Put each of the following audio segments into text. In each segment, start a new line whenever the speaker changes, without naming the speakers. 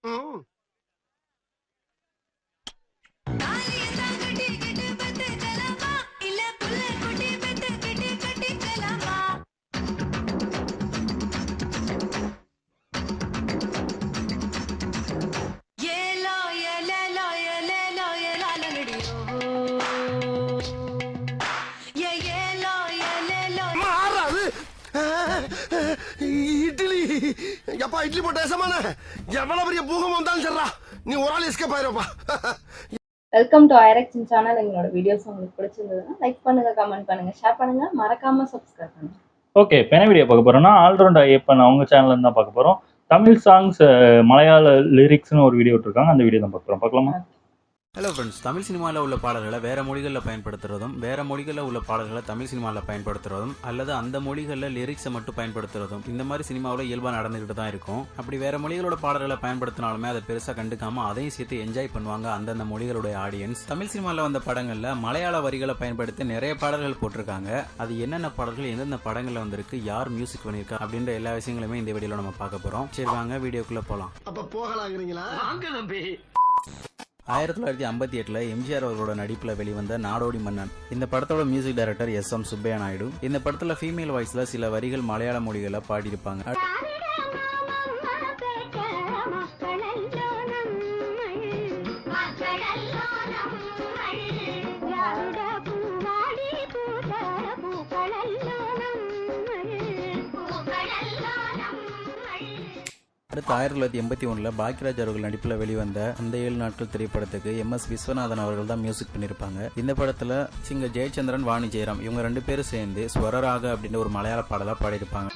ம். மாறாது. இட்லி எப்பா இட்லி போட்ட ஏசமான எவ்வளவு பெரிய பூகம் வந்தாலும் சரிடா நீ ஒரு ஆள் எஸ்கேப் ஆயிருப்பா.
வெல்கம் டு ஐரக்ஷன் சேனல். எங்களோட வீடியோஸ் உங்களுக்கு பிடிச்சிருந்ததுன்னா லைக் பண்ணுங்க, கமெண்ட் பண்ணுங்க, ஷேர் பண்ணுங்க, மறக்காம சப்ஸ்கிரைப் பண்ணுங்க.
ஓகே, இப்போ என்ன வீடியோ பார்க்க போறோம்னா ஆல்ரவுண்ட் ஐயப்பன் அவங்க சேனல்ல இருந்து தான் பார்க்க போறோம். தமிழ் சாங்ஸ் மலையாள லிரிக்ஸ்னு ஒரு வீடியோ விட்டுருக்காங்க, அந்த வீடியோ தான் பார்க்குறோம். பார்க்கலாமா?
ஹலோ ஃப்ரெண்ட்ஸ், தமிழ் சினிமாவில் உள்ள பாடல்களை வேறு மொழிகளில் பயன்படுத்துறதும் வேறு மொழிகளில் உள்ள பாடல்களை தமிழ் சினிமாவில் பயன்படுத்துறதும் அல்லது அந்த மொழிகளில் லிரிக்ஸை மட்டும் பயன்படுத்துறதும் இந்த மாதிரி சினிமாவில் இயல்பாக நடந்துக்கிட்டு தான் இருக்கும். அப்படி வேறு மொழிகளோட பாடல்களை பயன்படுத்தினாலுமே அதை பெருசாக கண்டுக்காமல் அதையும் சேர்த்து என்ஜாய் பண்ணுவாங்க அந்தந்த மொழிகளுடைய ஆடியன்ஸ். தமிழ் சினிமாவில் வந்த படங்களில் மலையாள வரிகளை பயன்படுத்தி நிறைய பாடல்கள் போட்டிருக்காங்க. அது என்னென்ன பாடல்கள் எந்தெந்த படங்களில் வந்திருக்கு, யார் மியூசிக் பண்ணியிருக்கா அப்படின்ற எல்லா விஷயங்களுமே இந்த வீடியோவில் நம்ம பார்க்க போகிறோம். சரி வாங்க வீடியோக்குள்ளே போகலாம்.
அப்ப போகலாங்கிறீங்களா? வாங்க தம்பி.
1958 எம்ஜிஆர் அவர்களோட நடிப்புல வெளிவந்த நாடோடி மன்னன் இந்த படத்தோட music director SM. Subbaiah Naidu. இந்த படத்துல ஃபீமேல் வாய்ஸ்ல சில வரிகள் மலையாள மொழிகளை பாடியிருப்பாங்க. அடுத்து 1981 பாக்யராஜ் அவர்கள் நடிப்பில் வெளிவந்த அந்த 7 நாட்கள் திரைப்படத்துக்கு MS விஸ்வநாதன் அவர்கள் தான் மியூசிக் பண்ணியிருப்பாங்க. இந்த படத்துல சிங்கர் ஜெயச்சந்திரன், வாணி ஜெயராம் இவங்க 2 பேரும் சேர்ந்து ஸ்வரராக அப்படின்ற ஒரு மலையாள பாடலா பாடியிருப்பாங்க.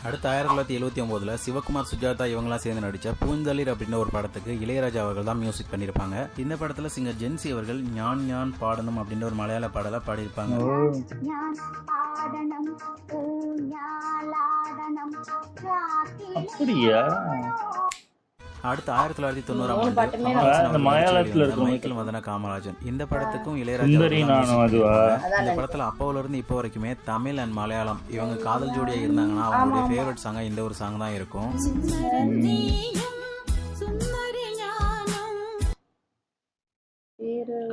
அடுத்து 1979 சிவகுமார், சுஜாதா இவங்களாம் சேர்ந்து நடிச்ச பூந்தளிர் அப்படின்ற ஒரு படத்துக்கு இளையராஜா அவர்கள் தான் மியூசிக் பண்ணியிருப்பாங்க. இந்த படத்துல சிங்கர் ஜென்சி அவர்கள் ஞான் ஞான் பாடணும் அப்படின்ற ஒரு மலையாள பாடலா பாடியிருப்பாங்க.
அப்படியா?
அடுத்து 1990
மலையாளத்துல
மைக்கேல் மதன காமராஜன் இந்த படத்துக்கும்
சுந்தரி நானும் அதுவா?
இந்த படத்துல அப்போல இருந்து இப்போ வரைக்குமே தமிழ் அண்ட் மலையாளம் இவங்க காதல் ஜோடியா இருந்தாங்கன்னா அவங்களுடைய ஃபேவரட் சாங்கா இந்த ஒரு சாங் தான் இருக்கும்.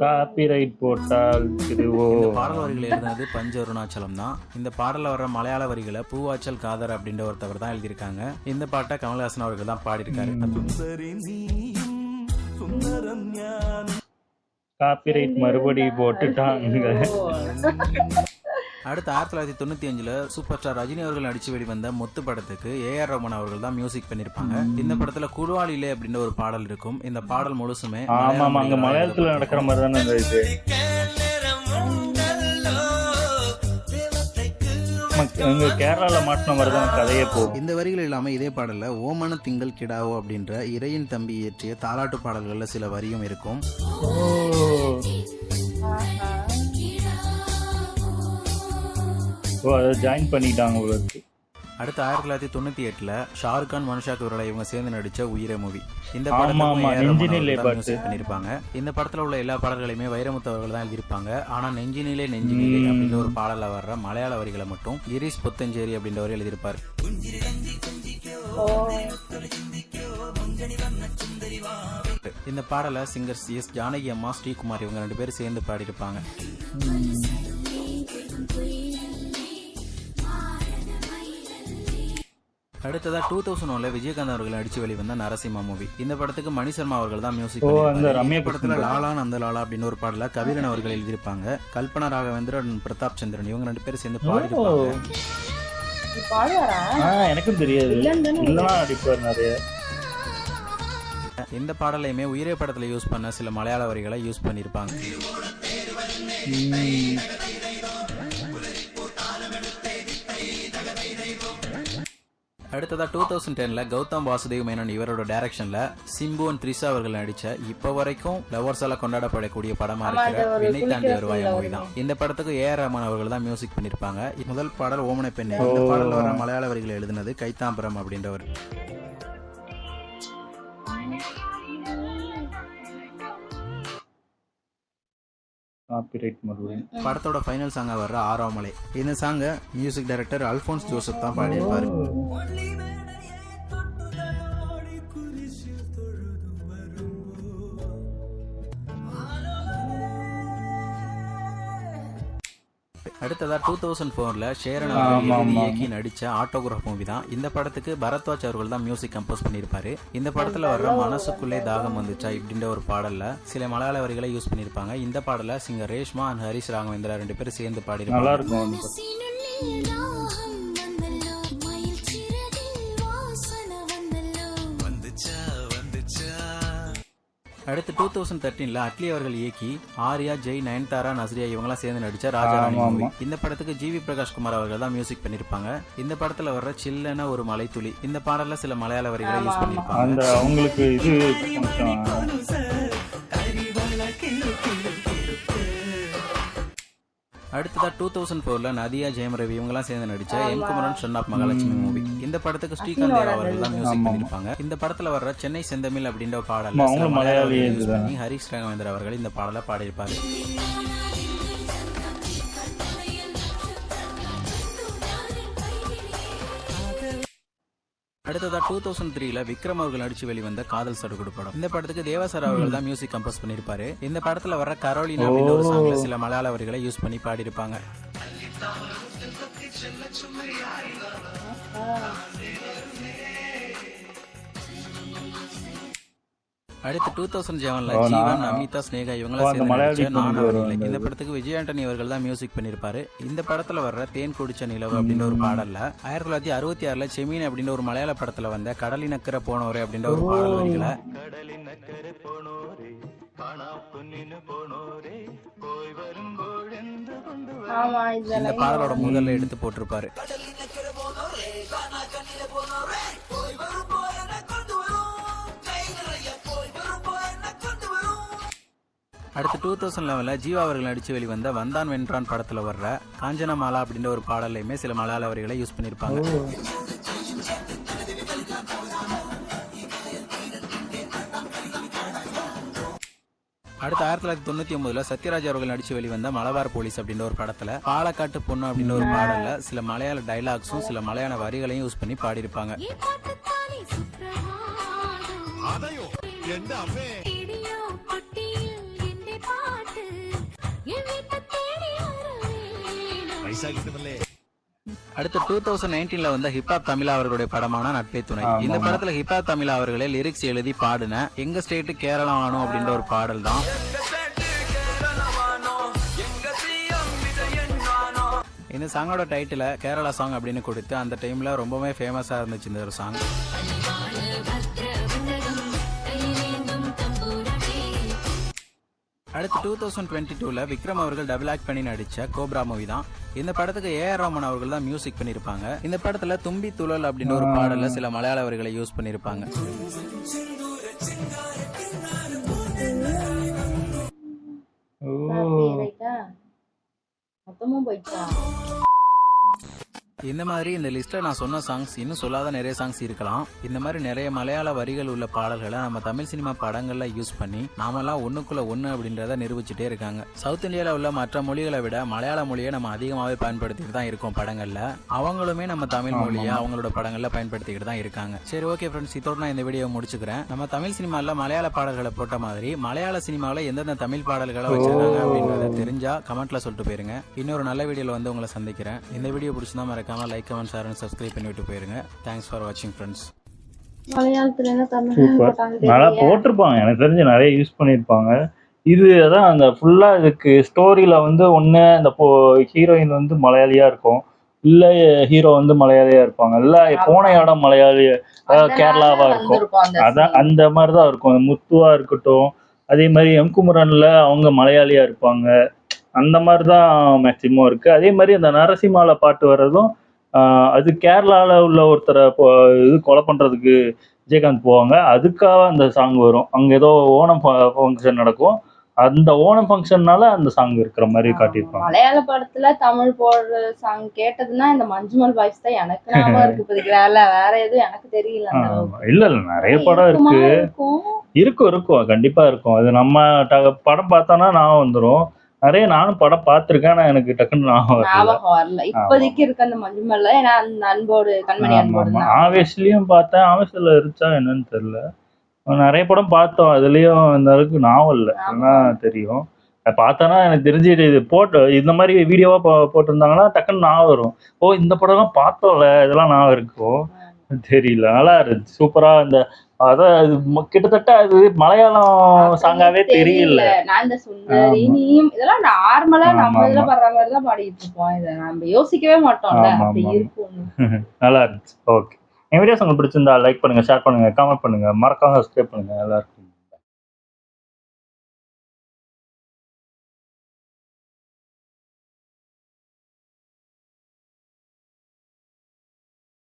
காப்பிரைட் போட்டால் இதுவோ.
இந்த பாடல் வரிகளை எழுதினது பஞ்ச அருணாச்சலம் தான். இந்த பாடல வர மலையாள வரிகளை பூவாச்சல் காதர் அப்படின்ற ஒருத்தவர் தான் எழுதியிருக்காங்க. இந்த பாட்டை கமல்ஹாசன் அவர்கள் தான் பாடியிருக்காரு.
காப்பிரைட் மறுபடி போட்டுட்டாங்க.
அடுத்து 1995 சூப்பர் ஸ்டார் ரஜினி அவர்கள் நடிச்சு வெளிவந்த முத்து படத்துக்கு AR ரஹ்மான் அவர்கள் தான் மியூசிக் பண்ணிருப்பாங்க. இந்த படத்துல குருவாளிலே அப்படின்ற ஒரு பாடல் இருக்கும். இந்த பாடல் முழுசுமே
அங்க மலையாளத்துல நடக்கிற மாதிரி தானே இது. கேரளால மாட்டின மாதிரி தான் கதையே போகும்.
இந்த வரிகள் இல்லாம இதே பாடல்ல ஓமன திங்கள் கிடாவோ அப்படின்ற இறையின் தம்பி இயற்றிய தாலாட்டு பாடல்கள்ல சில வரியும் இருக்கும்.
அதை ஜாயின் பண்ணிட்டாங்க உங்களுக்கு.
அடுத்து 1998 ஷாருக் கான், மனுஷா குரலை இவங்க சேர்ந்து நடிச்ச உயிரே மூவி. இந்த படத்துல பண்ணிருப்பாங்க. இந்த படத்துல உள்ள எல்லா பாடல்களையுமே வைரமுத்து அவர்கள் தான் எழுதியிருப்பாங்க. ஆனா நெஞ்சினிலே நெஞ்சினிலே அப்படின்ற ஒரு பாடல வர்ற மலையாள வரிகளை மட்டும் கிரீஷ் புத்தஞ்சேரி அப்படின்றவர் எழுதியிருப்பார். இந்த பாடல சிங்கர் எஸ் ஜானகி அம்மா, ஸ்ரீகுமார் இவங்க 2 பேரும் சேர்ந்து பாடியிருப்பாங்க. அடுத்ததா 2001 விஜயகாந்த் அவர்கள் நடிச்சு வெளிவந்த நரசிம்மா மூவி. இந்த படத்துக்கு மணி சர்மா அவர்கள் தான் மியூசிக் பண்ணிருப்பாங்க. படத்துல லாலா நந்தலாலா அப்படின்னு ஒரு பாடல கபிலன் அவர்கள் எழுதியிருப்பாங்க. கல்பனா ராகவேந்திரன், பிரதாப் சந்திரன் இவங்க 2 பேரும் சேர்ந்து பாடியிருப்பாங்க.
எனக்கும் தெரியாது.
இந்த பாடலையுமே உயிரே படத்துல யூஸ் பண்ண சில மலையாள வரிகளை யூஸ் பண்ணிருப்பாங்க. அடுத்ததா 2010 கௌதம் வாசுதேவ் மேனன் இவரோட டைரக்ஷன்ல சிம்பு அண்ட் த்ரிஷா அவர்கள் நடிச்ச இப்ப வரைக்கும் லவர்ஸால கொண்டாடப்படக்கூடிய படமா இருக்கிற வினை தாண்டி வருவாய் மூவி தான். இந்த படத்துக்கு AR ரஹ்மான் அவர்கள் தான் மியூசிக் பண்ணிருப்பாங்க. முதல் பாடல் ஓமனை பெண்ணே. இந்த பாடல்ல வர மலையாள வரிகளை எழுதினது கைத்தாம்பரம் அப்படின்றவர்.
காப்பிரைட் மறுபடியும்.
படத்தோட ஃபைனல் சாங்காக வர்ற ஆறாம் மலை. இந்த சாங்கை மியூசிக் டைரக்டர் அல்ஃபோன்ஸ் ஜோசப் தான் பாடியிருப்பாரு. அடுத்ததா 2004ல் ஷேரன் அவர்கள் இயக்கி நடிச்ச ஆட்டோகிராஃப் மூவி தான். இந்த படத்துக்கு பரத்வாஜ் அவர்கள் தான் மியூசிக் கம்போஸ் பண்ணியிருப்பாரு. இந்த படத்துல வர்ற மனசுக்குள்ளே தாகம் வந்துச்சா இப்படின்ற ஒரு பாடல்ல சில மலையாள வரிகளை யூஸ் பண்ணியிருப்பாங்க. இந்த பாடல சிங்கர் ரேஷ்மா அண்ட் ஹரிஷ் ராகவேந்திரா 2 பேரும் சேர்ந்து பாடியிருப்பாங்க.
நல்லா இருக்கும்.
அடுத்து 2013ல் அட்லி அவர்கள் இயக்கி ஆர்யா, ஜெய், நயன்தாரா, நஸ்ரியா இவங்கெல்லாம் சேர்ந்து நடிச்ச ராஜாராணி மூவி. இந்த படத்துக்கு ஜிவி பிரகாஷ் குமார் அவர்கள் தான் மியூசிக் பண்ணிருப்பாங்க. இந்த படத்துல வர்ற சில்லன ஒரு மலைத்துளி இந்த பாடல்ல சில மலையாள வரிகளை யூஸ் பண்ணிருப்பாங்க.
அந்த அவங்களுக்கு இது
அடுத்ததா 2004ல் நதியா, ஜெயம் ரவி இவங்கெல்லாம் சேர்ந்து நடிச்ச M Kumaran son of Mahalakshmi movie. இந்த படத்துக்கு ஸ்ரீகாந்த் தேவா அவர்கள் தான் மியூசிக் பண்ணிருப்பாங்க. இந்த படத்துல வர்ற சென்னை செந்தமிழ் அப்படின்ற பாடல ஹரிஷ் ராகவேந்திரா அவர்கள் இந்த பாடலை பாடியிருப்பாரு. அடுத்ததா 2003ல் விக்ரம் அவர்கள் நடிச்சு வெளிவந்த காதல் சடுகுடு படம். இந்த படத்துக்கு தேவாசர் அவர்கள் தான் மியூசிக் கம்போஸ் பண்ணிருப்பாரு. இந்த படத்துல வர்ற கரோலினா அப்படின்ற ஒரு சாங்ல சில மலையாள வரிகளை யூஸ் பண்ணி பாடியிருப்பாங்க. அடுத்து 2007ல் ஜீவன், அமிதா, ஸ்னேகா இவங்களாம் சேர்ந்து நடிச்ச நானும் வரல. இந்த படத்துக்கு விஜய் ஆண்டனி அவர்கள் தான் மியூசிக் பண்ணிருப்பாரு. இந்த படத்துல வர்ற தேன் குடிச்ச நிலவு அப்படின்ற ஒரு பாடல்ல 1966ல் செமீன் அப்படின்ற ஒரு மலையாள படத்துல வந்த கடலினக்கரை போனோரே அப்படின்ற ஒரு பாடல் வரிகளை இந்த பாடலோட முதல்ல எடுத்து போட்டிருப்பாரு. அடுத்து 2011ல் ஜீவா அவர்கள் நடிச்சு வெளிவந்த வந்தான் வென்றான் படத்துல வர்ற காஞ்சனமாலா அப்படின்ற ஒரு பாடலையுமே சில மலையாள வரிகளை யூஸ் பண்ணிருப்பாங்க. அடுத்து 1999ல் சத்யராஜ் அவர்கள் நடிச்சு வெளிவந்த மலபார் போலீஸ் அப்படின்ற ஒரு படத்துல பாலக்காட்டு பொண்ணு அப்படின்ற ஒரு பாடல்ல சில மலையாள டைலாக்ஸும் சில மலையாள வரிகளையும் யூஸ் பண்ணி பாடியிருப்பாங்க. அடுத்து 2019ல் வந்த ஹிப்ஹாப் தமிழா அவர்களுடைய படமான நட்பே துணை. இந்த படத்துல ஹிப்ஹாப் தமிழா அவர்களே லிரிக்ஸ் எழுதி பாடின எங்க ஸ்டேட் கேரளா ஆனோ அப்படின்ற ஒரு பாடல் தான். இந்த சாங்கோட டைட்டில கேரளா சாங் அப்படின்னு கொடுத்து அந்த டைம்ல ரொம்பவே ஃபேமஸா இருந்துச்சு இந்த ஒரு சாங். அடுத்து 2022ல் விக்ரம் அவர்கள் டபுள் ஆக்ட் பண்ணி நடிச்ச கோப்ரா மூவி தான். இந்த படத்துக்கு ஏஆர் ரஹ்மான் அவர்கள் தான் மியூசிக் பண்ணிருப்பாங்க. இந்த படத்துல தும்பி துழல் அப்படின்ற ஒரு பாடல்ல சில மலையாள வரிகளை யூஸ் பண்ணிருப்பாங்க. இந்த மாதிரி இந்த லிஸ்ட்ல நான் சொன்ன சாங்ஸ் இன்னும் சொல்லாத நிறைய சாங்ஸ் இருக்கலாம். இந்த மாதிரி நிறைய மலையாள வரிகள் உள்ள பாடல்களை நம்ம தமிழ் சினிமா படங்கள்ல யூஸ் பண்ணி நாமெல்லாம் ஒண்ணுக்குள்ள ஒண்ணு அப்படின்றத நிரூபிச்சுட்டே இருக்காங்க. சவுத் இந்தியால உள்ள மற்ற மொழிகளை விட மலையாள மொழியை நம்ம அதிகமாகவே பயன்படுத்திட்டு தான் இருக்கோம் படங்கள்ல. அவங்களுமே நம்ம தமிழ் மொழியை அவங்களோட படங்கள்ல பயன்படுத்திக்கிட்டு தான் இருக்காங்க. சரி, ஓகே ஃப்ரெண்ட்ஸ், இதோட நான் இந்த வீடியோ முடிச்சுக்கிறேன். நம்ம தமிழ் சினிமால மலையாள பாடல்களை போட்ட மாதிரி மலையாள சினிமாவில் எந்தெந்த தமிழ் பாடல்களை வச்சிருக்காங்க அப்படின்றத தெரிஞ்சா கமெண்ட்ல சொல்லிட்டு போயிருங்க. இன்னொரு நல்ல வீடியோல வந்து உங்களை சந்திக்கிறேன். இந்த வீடியோ பிடிச்சிருந்தா மறக்காம like, comment, share and subscribe பண்ணிட்டு போயிருங்க. தேங்க்ஸ் ஃபார் வாட்சிங் ஃப்ரெண்ட்ஸ்.
நல்லா போட்டிருப்பாங்க, எனக்கு தெரிஞ்சு நிறைய யூஸ் பண்ணியிருப்பாங்க. இது அதான் அந்த ஃபுல்லா இதுக்கு ஸ்டோரியில வந்து ஒன்று அந்த ஹீரோயின் வந்து மலையாளியா இருக்கும், இல்லை ஹீரோ வந்து மலையாளியா இருப்பாங்க, இல்லை போன இடம் மலையாளி கேரளாவா இருக்கும். அதான் அந்த மாதிரி தான் இருக்கும். முத்துவா இருக்கட்டும், அதே மாதிரி எம் குமரன்ல அவங்க மலையாளியா இருப்பாங்க. அந்த மாதிரி தான் மேக்சிமம் இருக்கு. அதே மாதிரி அந்த நரசிம்மால பாட்டு வர்றதும் அது கேரளால உள்ள ஒருத்தரை இது கொலை பண்றதுக்கு விஜயகாந்த் போவாங்க, அதுக்காக அந்த சாங் வரும். அங்க ஏதோ ஓணம் ஃபங்க்ஷன் நடக்கும், அந்த ஓணம் ஃபங்க்ஷன்னால அந்த சாங் இருக்கிற மாதிரி காட்டியிருப்பாங்க.
மலையாள படத்துல தமிழ் போடுற சாங் கேட்டதுன்னா இந்த மஞ்சுமல் வாய்ஸ் தான் எனக்கு ஞாபகம் இருக்கு. வேற எதுவும் எனக்கு தெரியல.
இல்ல நிறைய படம் இருக்கும் கண்டிப்பா இருக்கும். அது நம்ம படம் பார்த்தோம்னா நான் வந்துடும். நிறைய நானும் படம் பார்த்திருக்கேன். ஆனா எனக்கு டக்குன்னு ஞாபகம் வரல.
ஞாபகம் வரல இப்போதைக்கு இருக்க அந்த மஞ்சுமல்ல. ஏன்னா அந்த அன்போடு கண்மணி அன்போடு தான்.
ஆவேஷ்லயும் பார்த்தேன். ஆவேஷ்ல இருந்துச்சா என்னன்னு தெரியல. நிறைய படம் பார்த்தோம். அதுலயும் இந்த அளவுக்கு ஞாபகம் இல்லை. அதெல்லாம் தெரியும். பார்த்தோன்னா எனக்கு தெரிஞ்சு இது போட்டு இந்த மாதிரி வீடியோவா போட்டிருந்தாங்கன்னா டக்குன்னு ஞாபகம் வரும். ஓ இந்த படம்லாம் பார்த்தோம்ல, இதெல்லாம் ஞாபகம் இருக்கும். தெரியல, நல்லா இருந்துச்சு. சூப்பரா இந்த அதான் அது கிட்டத்தட்ட அது மலையாளம் சாங்காவே தெரியல.
நான் இந்த சுந்தரி நீயும் இதெல்லாம் நார்மலா நம்ம இதுல பாடுற மாதிரி தான் பாடிட்டு இருப்போம். இதை நம்ம யோசிக்கவே மாட்டோம்ல, அப்படி இருக்கும்.
நல்லா இருந்துச்சு. ஓகே, என் வீடியோஸ் உங்களுக்கு பிடிச்சிருந்தா லைக் பண்ணுங்க, ஷேர் பண்ணுங்க, கமெண்ட் பண்ணுங்க, மறக்காம சப்ஸ்கிரைப் பண்ணுங்க. நல்லா இருக்கும்.